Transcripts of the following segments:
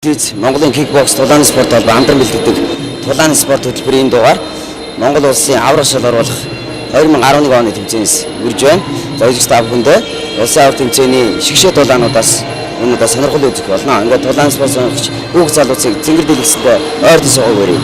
Монголын кикбокс тулааны спорт бол амдран бэлтгэдэг тулааны спорт хөтөлбөрийн дугаар Монгол улсын аврах шал оруулах 2011 оны тэмцээнээс үрж байна. За ижиг та бүхэндээ улсын аврах тэмцээний шигшээ тулаануудаас өнөөдөр сонирхол үзэх болно. Ингээд тулааны спорт сонирхогч бүх залуучыг цэнгэр дэлгэсэндээ ойртон суугаарай.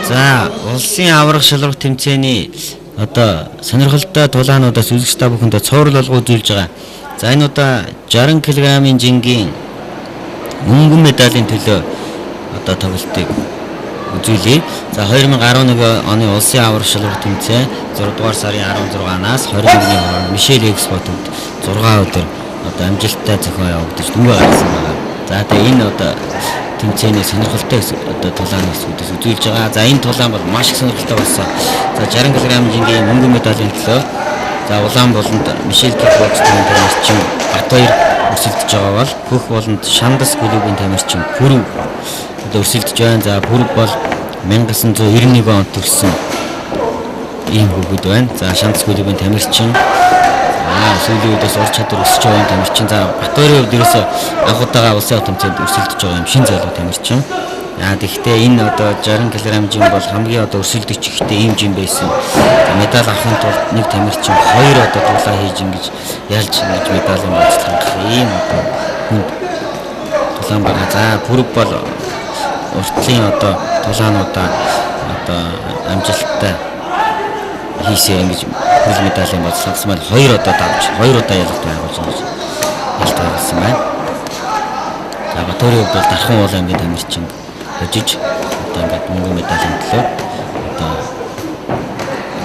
За, улсын аврах шалрах тэмцээний одоо сонирхолтой тулаануудаас үзэгч та бүхэндээ цуврал болгоо үзүүлж байгаа. За, энэ удаа 60 кг-ийн жингийн мөнгөн медалийн төлөө одоо тоглолтыг үзүүлье. За, 2011 оны улсын аврах шалрах тэмцээн 6 дугаар сарын 16-наас 21-ний хооронд Мишель Экспортод 6 өдөр одоо амжилттай зохион явагдаж дөнгөө гарсан байна. За, тэгээ энэ одоо тэмцээний сонирхолтой одоо тулааны хэсгүүдээс үзүүлж байгаа. За, энэ тулаан бол маш их сонирхолтой болсон. За, 60 кг жингийн мөнгөн медалийн төлөө за улаан болонд Мишель кикбокс тамирчин Батбаяр өрсөлдөж байгаа бол хөх болонд Шандас клубын тамирчин Пүрв одоо өрсөлдөж байна. За, Пүрв бол 1991 онд төрсэн ийм хүүхэд байна. За, Шандас клубын тамирчин сүүлийн үеэс ур чадвар өсөж байгаа тамирчин. За, Батбаярын хувьд ерөөсөө анх удаага улсын тэмцээнд өрсөлдөж байгаа юм шин залуу тамирчин. Тэгэхдээ энэ одоо 60 кг жим бол хамгийн одоо өрсөлдөгч ихтэй ийм жим байсан. Медаль авахын тулд нэг тамирчин хоёр одоо тулаа хийж ингэж ялж ингэж медалийн боцлох ийм одоо хүнд тулаан байгаа. За, Пүрв бол уртлын одоо тулаануудаа одоо амжилттай хийсээ ингэж хөл медалийн боцлогсон маань хоёр одоо давж хоёр удаа ялалт байгуулж ингэж ялтгаалсан байна. За, Батбаярын хувьд бол дархан уул аймгийн тамирчин хожиж одоо ингээд мөнгөн медалийн төлөө одоо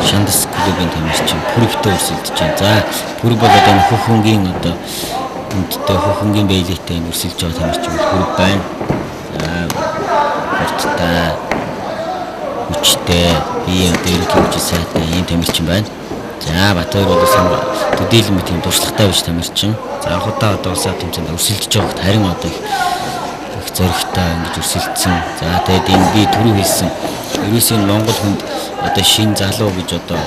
Шандас клубын тамирчин Пүрвтэй өрсөлдөж байна. За, Пүрв бол одоо хөхөнгийн одоо өндтэй хөхөнгийн бэлэгтэй өрсөлдөж байгаа тамирчин Пүрв байна. За, хурдтай хүчтэй бие дээрх хүч сайтай ийм тамирчин байна. За, Батбаяр бол сан төдийлөн мэт юм дуршлагтай биш тамирчин. За, анх удаа одоо улсын тэмцээнд өрсөлдөж байгаад харин одоо их зоригтой ингэж өрсөлдсөн. За, тэгээд энэ би түрүү хэлсэн ерөөсөө Монгол хүнд одоо шин залуу гэж одоо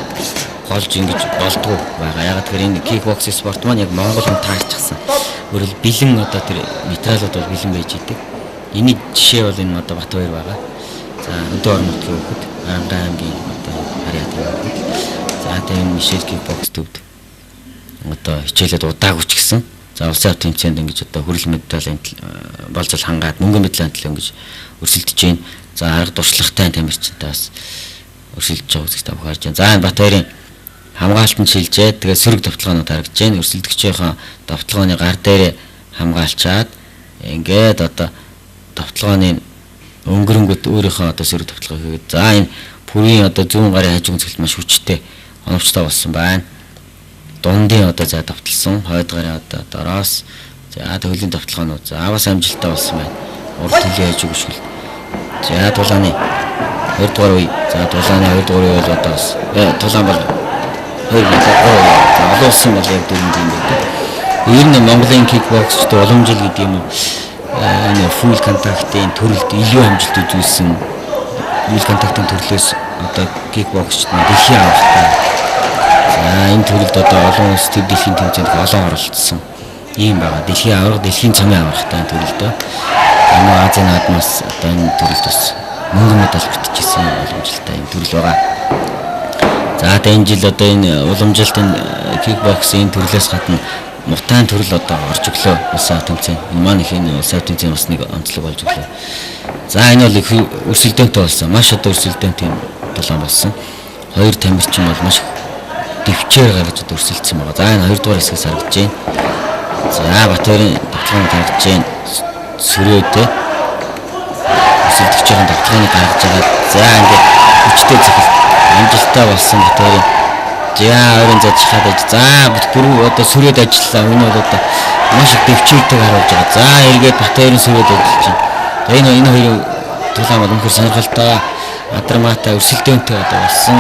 голж ингэж болдгоо байгаа. Ягаад гэхээр энэ кикбокс спорт маань яг Монгол хүнд таарчихсан. Өөрөлд бэлэн одоо тэр материалууд бол бэлэн байж идэг. Эний жишээ бол энэ одоо Батбаяр байгаа. За, өдөө орон нутгийн хүүхэд Арангай аймгийн одоо харьяат хүүхэд. За, тэгээд Мишель кикбокс төвд одоо хичээлээд удаагүй ч гэсэн. За, улсын тэмцээнд ингэж одоо хүрэл медалийн болжол хангаад мөнгөн медалийн төлөө ингэж өрсөлдөж байна. За, арга дуршлагтай тамирчинтай бас өрсөлдөж байгаа үзэгч та бүхэн харж байна. За, энэ Батбаярын хамгаалтанд шилжээд тэгээ сөрөг давталгаанууд харагдаж байна. Өрсөлдөгчийн давталгааны гар дээр хамгаалчаад ингээд одоо давталгааны өнгөрөнгөд өөрийнхөө одоо сөрөг давталгаа хийгээд за, энэ Пүрвийн одоо зүүн гарын хажуу зөвлөлт маш хүчтэй оновчтой болсон байна. Дундын одоо за давталсан хойд гарын одоо дороос за төлийн давталгаанууд за бас амжилттай болсон байна. Урд төлөө хажуу гүшгэл. За, тулааны 2 дугаар үе. За, тулааны 2 дугаар үе бол одоо бас тулаан бол 2 за олон улсын бол яг дөрөв юм байдаг. Ер нь Монголын кикбоксчд уламжил гэдэг юм энэ фул контактын төрөлд илүү амжилт үзүүлсэн. Фул контактын төрлөөс одоо кикбоксчд дэлхийн авралтай. За, энэ төрөлд одоо олон улс төв дэлхийн тэмцээнд олон оролцсон ийм байгаа. Дэлхийн аврах, дэлхийн цамын аврахтай төрөлдөө. Энэ Азийн наадмаас одоо энэ төрөлд бас мөнгөн медаль бүтчихсэн боломжтой юм төрөл байгаа. За энэ жил одоо энэ уламжлалтын кикбоксing төрлөөс гадна мутаан төрөл одоо орж өглөө улсын авто тэмцээн. Энэ маань их энэ улсын авто тэмцээн бас нэг онцлог болж өглөө. За энэ бол их өрсөлдөөнтэй болсон. Маш одоо өрсөлдөөнтэй толгой болсон. Хоёр тамирчин бол маш дэвчээр гаргаж өрсөлдсөн байгаа. За энэ хоёрдугаар хэсгээс харагдаж байна. За Батбаярын тоглоом харагдаж байна. Сүрөөдөө өрсөлдөж байгаа тоглоомыг гаргаж байгаа. За ингээд хүчтэй захил амжилттай болсон Батбаярын. За ойрын зад шахаад за бүр одоо сүрээд ажиллаа. Энэ бол одоо маш их дэвчээртэй харуулж байгаа. За эргээд Батбаярын сүрээд ажиллаж байна. За энэ хоёрын тоглоом бол үнэхээр сонирхолтой. Адармаатай өрсөлдөөнтэй одоо болсон.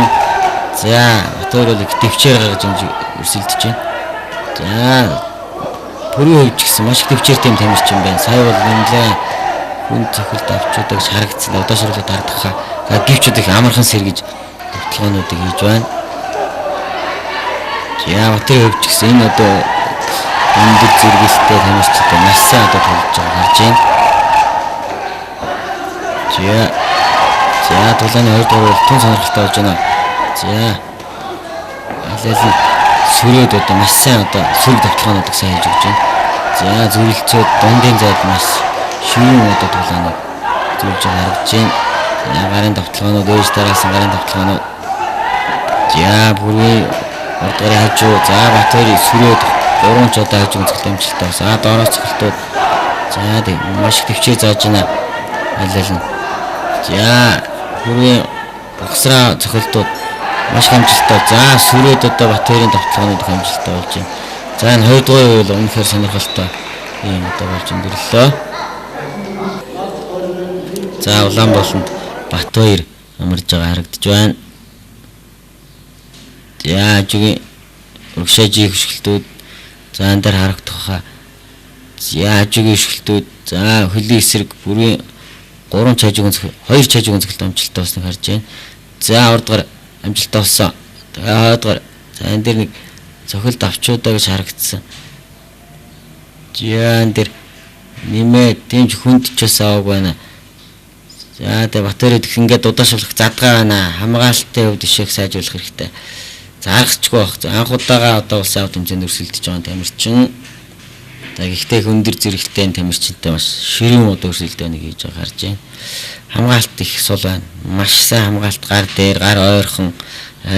За Батбаяр бол их дэвчээр гаргаж өрсөлдөж байна. За бүрийн хувьд ч гэсэн маш их дэвчээртэй тамирчин байна. Сая бол нэлээд хүн цохилт авчуудаг харагдсан. Одоо ширлээд хардах. За гівчүүд их амархан сэргэж тоглоомнуудыг хийж байна. За Батбаяр хувьд ч гэсэн энэ одоо өндөр зэрэгэлтэй тамирчтай маш сайн одоо тоглож байгааг харж байна. За тоглооны 2 дугаар бол тун сонирхолтой болж байна. За аль сүрээд одоо маш сайн одоо сүрэг тоглоомнуудыг сайн хийж өгч байна. За зүрэлцүүд дундын зайд маш ширүүн одоо тоглоомыг зөвлөж харагдаж байна. За гарын тоглоомнууд ээж тараас гарын тоглоомнууд. За бүрийн 2 дугаарыг хажуу. За Батбаяр сүрээд 3 ч одоо хажуу үзэлт амжилттай болсон. А доороос цогтууд. За маш их төвчөө зааж байна. Аль нь. За бүрийн богсраа цохилтууд маш амжилттай. За сүрээд одоо Батбаярын тоглоомнууд амжилттай болж байна. За энэ 2 дугаар бол үнэхээр сонирхолтой юм одоо болж өндөрлөө. За Улаанбаатарт Батбаяр амарж байгаа харагдаж байна. За жүгийн урагшаажийн хөшгөлтүүд за энэ дээр харагдах хаа. За жүгийн хөшгөлтүүд за хөлийн эсрэг бүрийн 3 чажиг өнцгөл 2 чажиг өнцгөлт амжилттай болсныг харж байна. За 2 дугаар амжилттай болсон. За 2 дугаар за энэ дээр нэг цохилт авчуудаа гэж харагдсан. За энэ дээр нэмээд тэмч хүнд ч бас аваг байна. За тэгээ Батбаяр их ингээд удаашруулах задгаа байна. Хамгаалтын хувьд ишээх сайжруулах хэрэгтэй. За харахчгүй байх. За анх удаага одоо улсын авто тэмцээнд өрсөлдөж байгаа тамирчин. За гэхдээ өндөр зэрэгтэй тамирчинтай маш ширүүн одоо өрсөлдөөнийг хийж байгаа харж байна. Хамгаалт их сул байна. Маш сайн хамгаалт гар дээр гар ойрхон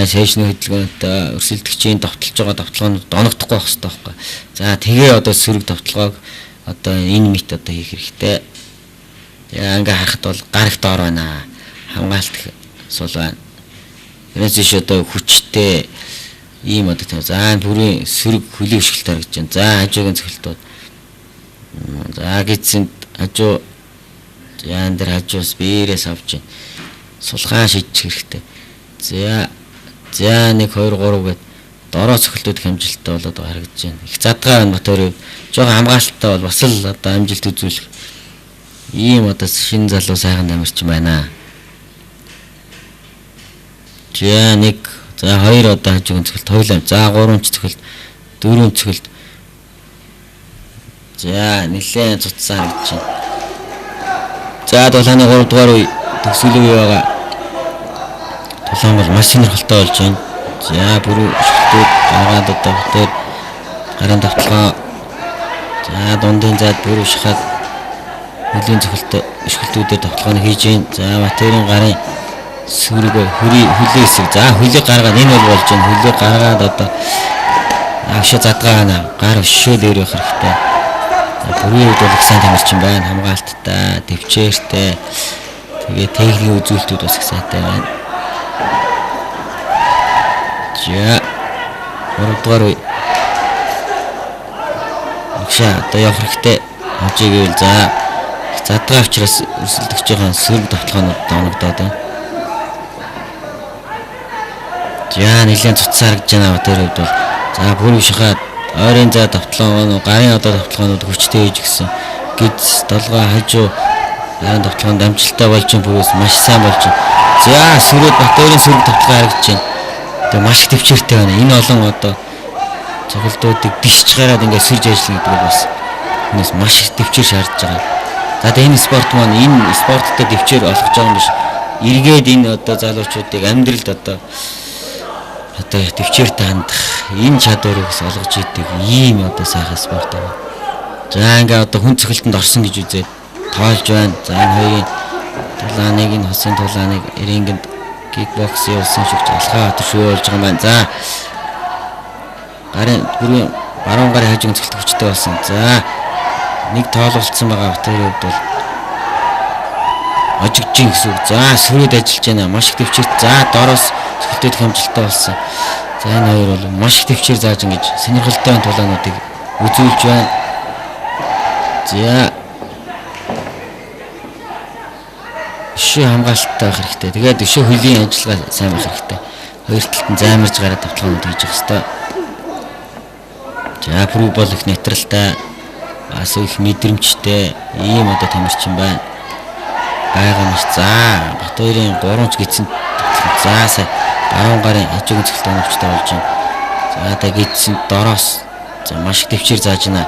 сешны хөдөлгөөнөд өрсөлдөгчийн довтлж байгаа довтлогоонууд оногдохгүй байх хэрэгтэй байхгүй. За тэгээ одоо сүрэг довтлогоог одоо энэ мэт одоо хийх хэрэгтэй. Яа ингээ харахад бол гарагт ор байна. Хамгаалт сул байна. Тэрээс иш одоо хүчтэй ийм одоо тийм. За бүрийн сүрэг хөлийн хөшгөлт харагдаж байна. За хажуугийн цохилтууд. За гидсэнд хажуу за энэ дэр хажуус биерээс авч байна. Сулхаа шийдчих хэрэгтэй. За 1 2 3 гээд дороо цохилтууд хэмжилттэй болоод харагдаж байна. Их задгаа байна Батбаяр. Жохоо хамгаалттай бол бас л одоо амжилт үзүүлэх ийм одоо шинэ залуу сайхан тамирчин байна. За 1 за 2 одоо хажуугийн цохилт хоёулаа. За 3 ч цохилт 4 цохилт. За нэлээд цуцсан харагдаж байна. За тоглооны 3 дугаар үе төгсгөл үе байгаа. Тоглоом бол маш сонирхолтой болж байна. За бүрүү шилтүүд агаад одоо Батбаяр гарын давталгаа. За дундын зайд бүрүү шахаад хөлийн цохилт ишгэлтүүдээр давталгааны хийж байна. За Батбаярын гарын сүрэг хөлийн хэсэг. За хөлийг гаргаад энэ бол болж байна. Хөлийг гаргаад одоо авшаа задгаа байна. Гар өшөө дээр явах хэрэгтэй. Бүрийн үед бол их сайн тамирчин байна. Хамгаалттай, төвчээртэй. Тэгээ техникийн үзүүлэлтүүд бас их сайтай байна. За 3 дугаар үе. Агшаа одоо явах хэрэгтэй. Хожиг ивэл за задгаа авчраас өрсөлдөгч байгаа сүрэг давталгаанууд доногдоод байна. За нэлээд цуцсаар гэж байна тэр үед бол за бүрийн шахаад ойрын зай давталгаан гарын одоо давталгаанууд хүчтэй хийж гисэн. Гидс толгой хажуу гарын давталгаанд амжилттай болж бүрээс маш сайн болж байна. За сүрээд Батбаярын сүрэг давталгаа харагдаж байна. Тэгээ маш их төвчээртэй байна. Энэ олон одоо цогцолтуудыг дисч гараад ингээд сэрж ажиллана гэдэг бол бас энэс маш их төвчээр шаардж байгаа. За тэгээ энэ спорт маань энэ спорттой төвчээр олгож байгаа юм биш. Эргээд энэ одоо залуучуудыг амьдралд одоо одоо төвчээртэй хандах энэ чадварыг олгож идэг ийм одоо сайхан спорт байна. За ингээ одоо хүн цохилтонд орсон гэж үзээд тоолж байна. За энэ хоёрын тулааныг энэ хосын тулааныг рингэнд кикбокс явуулсан шигч алхаа төшөөлж байгаа юм байна. За гарын бүрийн баруун гарын хажуун цохилт хүчтэй болсон. За нэг тоололцсон байгаа батэрийн хувьд бол ажигжин гэсэн үг. За сүрээд ажиллаж байна. Маш их төвчээр. За дороос цохилтыг хэмжилттэй болсон. За энэ хоёр бол маш их төвчээр зааж ингэж сонирхолтой тулаануудыг үзүүлж байна. За өшөө хамгаалттай байх хэрэгтэй. Тэгээд өшөө хөлийн ажиллагаа сайн байх хэрэгтэй. Хоёр талд нь займарж гараад тавталгаанууд хийж явах хэрэгтэй. За прүү бол их нейтралтай, бас их мэдрэмжтэй ийм одоо тамирчин байна. Байгаа маш. За бат хоёрын 3 гидсэн. За сая баруун гарын хажуугийн цэгт оновчтой болж байна. За та гидсэн дороос за маш их төвчээр зааж байна.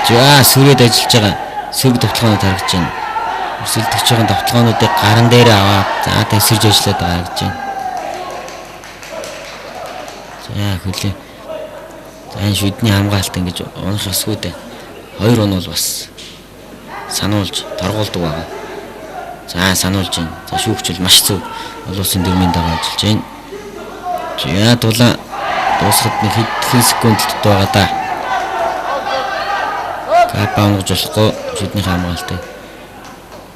За сүрээд ажиллаж байгаа сүрэг тавталгаанууд харагдаж байна. Өрсөлдөгч байгаа тавталгаануудыг гаран дээр аваад за тасэрж ажиллаад байгаа гэж байна. За хөлийн. За энэ шүдний хамгаалалт ингэж унах ёсгүй дээ. Хоёр он бол бас сануулж торгуулдаг байгаа. За сануулж байна. За шүүгчл маш зөв олон улсын дөрмийн дагаа ажиллаж байна. За тулаан дуусахад нэг хэдхэн секундд байгаа да. Капа онгож болохгүй шүдний хамгаалтыг.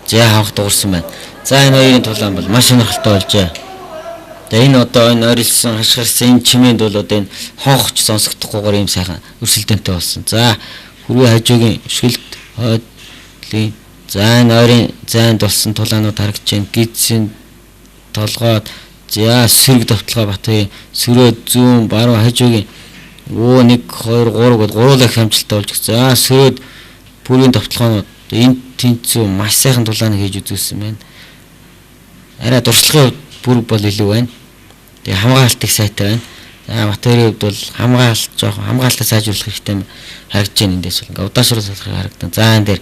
За хавх дуурсан байна. За энэ хоёрын тулаан бол маш сонирхолтой болжээ. Тэгээ энэ одоо энэ ойрлсон хашгирсан энэ чимээнд бол одоо энэ хоохч сонсогдохгүйгээр ийм сайхан өрсөлдөөнтэй болсон. За хүрээ хажуугийн шилд хойдлын за энэ ойрын зайд болсон тулаанууд харагдаж байна. Гидсэн толгойд за сэрэг давталгаа батын сөрөө зүүн баруун хажуугийн 1 2 3 гээд гуруулах хэмжилттэй болж за сөрөөд бүрийн давталгаанууд энэ тэнцүү маш сайхан тулаан хийж үзүүлсэн байна. Арай дуршлагын бүр бол илүү байна. Тэгээ хамгаалтыг сайтай байна. За батэрийн хувьд бол хамгаалт жоохон хамгаалтаа сайжруулах хэрэгтэй харагдаж байна эндээс бол ингээ удаашруулах харагдана. За энэ дээр